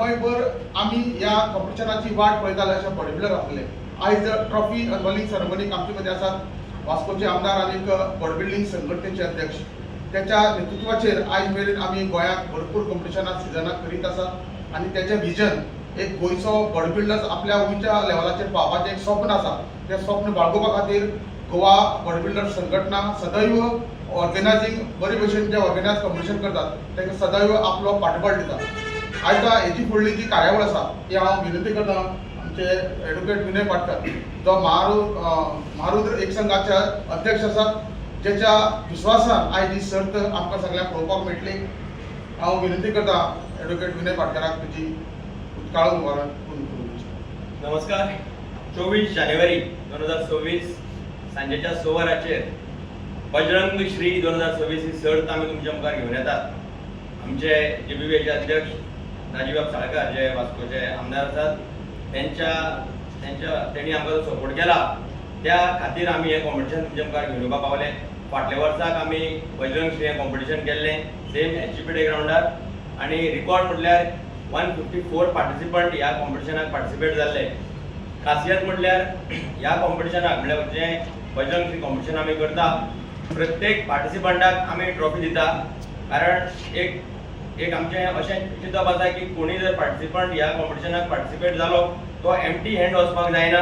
गोंयभर आमी ह्या कॉम्पिटिशनाची वाट पळयताले अशे बॉडी बिल्डर आसले। आयज ट्रॉफी अनवॉलिंग सेरेमनीक आमचे मदीं आसात वास्कोचे आमदार आनीक बॉडी बिल्डिंग संघटनेचे अध्यक्ष। त्याच्या नेतृत्वाचेर आयज मेरेन आमी गोंयांत भरपूर कॉम्पिटिशनां सिजनाक करीत आसात आनी तेचें विजन एक गोंयचो बॉडी बिल्डर्स आपल्या उंच्या लेवलाचेर पावपाचें एक स्वप्न आसा। तें स्वप्न बाळगोवपा खातीर गोवा बॉडी बिल्डर संघटना सदैव ऑर्गनायझींग बरे भशेन जे ऑर्गनायज कॉम्पिटिशन करतात ताका सदैव आपलो फाटबळ दिता। आयज हेची फुडली जी कार्यावळ आसा ती हांव विनंती करता आमचे एडवोकेट विनय पाटकर जो महारुद्र एक संघाचे अध्यक्ष आसात, जेच्या विश्वासान आयज ही सर्त आमकां सगळ्यांक पळोवपाक मेळटली। हांव विनंती करता एडवोकेट विनय पाटकराक तुजी उदकाळून वरान करूंची। नमस्कार। 24 जानेवारी 2026 सांजेच्या 6 वरांचेर बजरंग श्री 2026 ही सर्त आमी तुमच्या मुखार घेवन येतात। आमचे JBBचे अध्यक्ष राजीव साळकार जे वास्कोचे आमदार आसात त्यांनी आमकां सपोर्ट केला त्या खातीर आमी हें कॉम्पिटिशन तुमच्या मुखार घेवन येवपाक पावले। फाटल्या वर्साक आमी बजरंग श्री हें कॉम्पिटिशन केल्लें सेम HGPD ग्राउंडार आनी रिकॉर्ड म्हटल्यार 154 पार्टिसिपंट ह्या कॉम्पिटिशनाक पार्टिसिपेट जाल्ले। खासियत म्हटल्यार ह्या कॉम्पिटिशनाक म्हळ्यार जें बजरंग श्री कॉम्पिटिशन आमी करता प्रत्येक पार्टिसिपंटाक आमी ट्रॉफी दिता। कारण एक आमचें अशें चिंतप आसा की कोणी जर पार्टिसिपंट ह्या कॉम्पिटिशनाक पार्टिसिपेट जालो तो एम्प्टी हँड वचपाक जायना।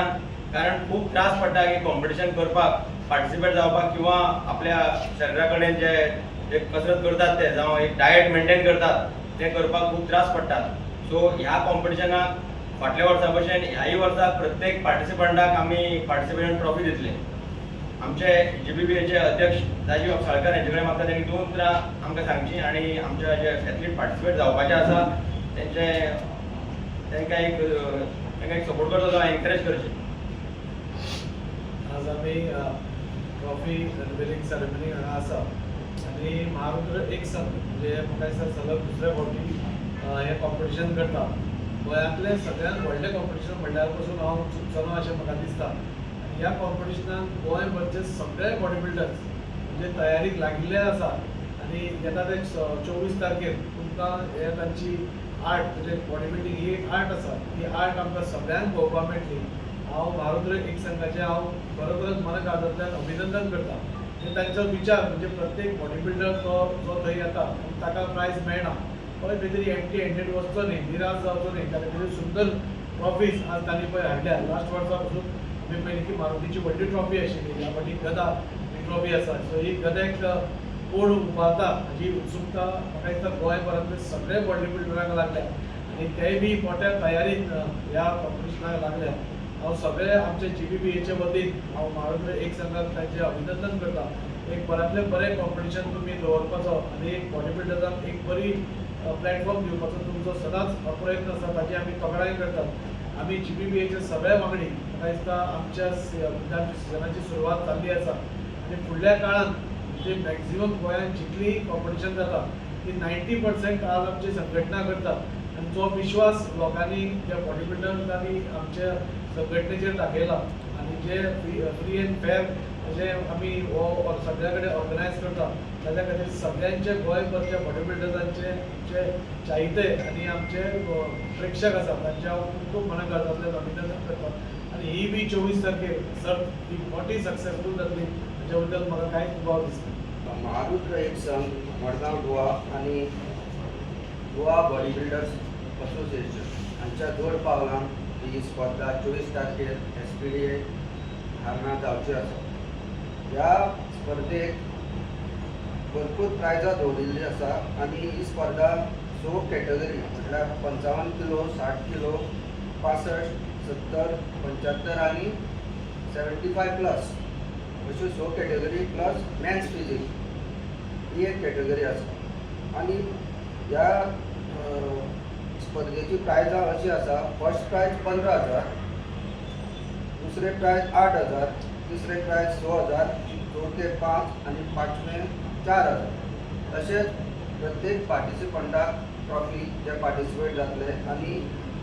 कारण खूब त्रास पडटा की कॉम्पिटिशन करपाक पार्टिसिपेट जावपाक किंवा आपल्या शरिरा कडेन जे कसरत करतात ते जावं एक डायट मेंटेन करतात ते करपाक खूब त्रास पडटात। सो ह्या कॉम्पिटिशनाक फाटल्या वर्सा भशेन ह्याय वर्साक प्रत्येक पार्टिसिपंटाक आमी पार्टिसिपेशन ट्रॉफी दितले। आमचे JBBचे अध्यक्ष राजीव साळकार हांचे कडेन म्हाका तेणी 2 उतरां आमकां सांगची आनी आमचे जे एथलीट पार्टिसिपेट जावपाचे आसा तांकां एक सपोर्ट करचो जावं एनकरेज करचें। आज आमी ट्रॉफी अनवेलिंग सेरेमनी हांगा आसा आनी महारुद्र एक संघ म्हणजे म्हाका दिसता सलग दुसऱ्या फावटी हें कॉम्पिटिशन करता। गोंयांतलें सगळ्यांत व्हडलें कॉम्पिटिशन म्हणल्यार पसून हांव चुकचोना अशें म्हाका दिसता। आनी ह्या कॉम्पिटिशनाक गोंयभरचे सगळे बॉडी बिल्डर्स म्हणजे तयारीक लागिल्ले आसा आनी येता ते 24 तारखेर तुमकां हे तांची आर्ट म्हणजे बॉडी बिल्डिंग ही एक आर्ट आसा, ती आर्ट आमकां सगळ्यांक पळोवपाक मेळटली। हांव महारुद्र एक संघाचे हांव खरोखरच मनकाळजांतल्यान अभिनंदन करता। आनी तांचो विचार म्हणजे प्रत्येक बॉडी बिल्डर जो थंय येता ताका प्रायज मेळना खंय खंय तरी एम्प्टी हँडेड वचचो न्ही, निराश जावचो न्ही, त्या खातीर सुंदर ट्रॉफीज आज तांणी पळय हाडल्या। लास्ट वर्सा पसून आमी पळयली की मारुतीची व्हडली ट्रॉफी आशिल्ली, ह्या फावटी गदा ही ट्रॉफी आसा। सो ही गद्याक कोण उबारता हाची उत्सुकता म्हाका दिसता गोंयभरांतले सगळे बॉडी बिल्डरांक लागल्या आनी तेय बी मोठ्या तयारीन ह्या कॉम्पिटिशनाक लागल्या। हांव सगळे आमचे JBBचे वतीन हांव महारुद्र एक संघाक तांचें अभिनंदन करता। एक बऱ्यांतलें बरें कॉम्पिटिशन तुमी दवरपाचो आनी एक बॉडी बिल्डरांक एक बरी प्लॅटफॉर्म दिवपाचो तुमचो सदांच प्रयत्न आसा, ताची आमी तोखणाय करतात। आमी JBBचे सगळे वांगडी म्हाका दिसता आमच्या सिजनाची सुरवात जाल्ली आसा आनी फुडल्या काळांत म्हणजे मॅक्झिमम गोंयांत जितली कॉम्पिटिशन जाता ती 90% आज आमची संघटना करता आनी जो विश्वास लोकांनी त्या बॉडी बिल्डरांनी आमच्या संघटनेचेर दाखयला आनी जे फ्री एंड फेअर जे आमी सगळ्या कडेन ऑर्गनायज करता ताच्या खातीर सगळ्यांचे गोंयभरच्या बॉडी बिल्डर्सांचे जे चाहते आनी आमचे प्रेक्षक आसा तांचे हांव खूब खूब मनकाळजांतल्यान अभिनंदन करता। आनी ही बी 24 तारखेर सर्त ही मोठी सक्सेसफूल जातली हाच्या बद्दल म्हाका कांयच दुबाव दिसना। महारुद्र एक संघ मडगांव गोवा आनी गोवा बॉडी बिल्डर्स असोसिएशन हांच्या जोड पावलां ही स्पर्धा 24 तारखेर SPDA हांगा जावची आसा। ह्या स्पर्धेक भरपूर प्रायजां दवरिल्लीं आसा आनी ही स्पर्धा 6 कॅटेगरी म्हटल्यार 55 किलो, 60 किलो, 65, 70, 75 आनी 75 प्लस अश्यो 6 कॅटेगरी प्लस मॅन्स फिजीक ही एक कॅटेगरी आसा। आनी ह्या स्पर्धेची प्रायजां अशी आसा, फर्स्ट प्रायज 15,000, दुसरे प्रायज 8,000, तिसरे प्रायज 6,000, चौथे 5 आनी पांचवे 4,000। तशेंच प्रत्येक पार्टिसिपंटाक ट्रॉफी जे पार्टिसिपेट जातले आनी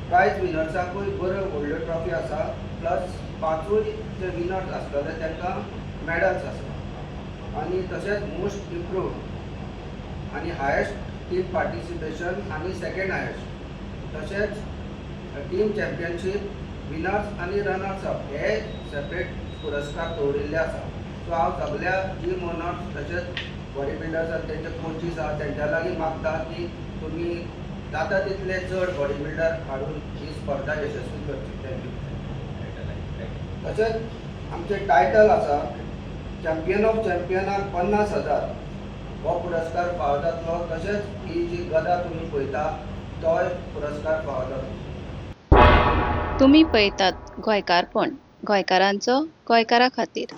प्रायज विनर्साकूय बऱ्यो व्हडल्यो ट्रॉफी आसा, प्लस 5 जे विनर्स आसतले तांकां मॅडल्स आसा। आनी तशेंच मोस्ट इम्प्रूव्ड आनी हायेस्ट टीम पार्टिसिपेशन आनी सेकेंड हायेस्ट तशेंच टीम चॅम्पियनशीप विनर्स आनी रनर्स अप हे सेपरेट पुरस्कार दवरिल्ले आसा. सो हांव सगळ्या जिम ओनर्स तशेंच बॉडी बिल्डर्स आनी तेंचे कोचीस आहा तेंच्या लागीं मागता की तुमी जाता तितले चड बॉडी बिल्डर हाडून ही स्पर्धा यशस्वी करची. थँक्यू. तशेंच आमचे टायटल आसा चॅम्पियन ऑफ चॅम्पियनाक 50,000 हो पुरस्कार फावो जातलो. तशेंच ही जी गदा तुमी पळयता तोय पुरस्कार फावो जातलो. तुम्ही पळयतात गोंयकारपण, गोंयकारांचो गोंयकारा खातीर.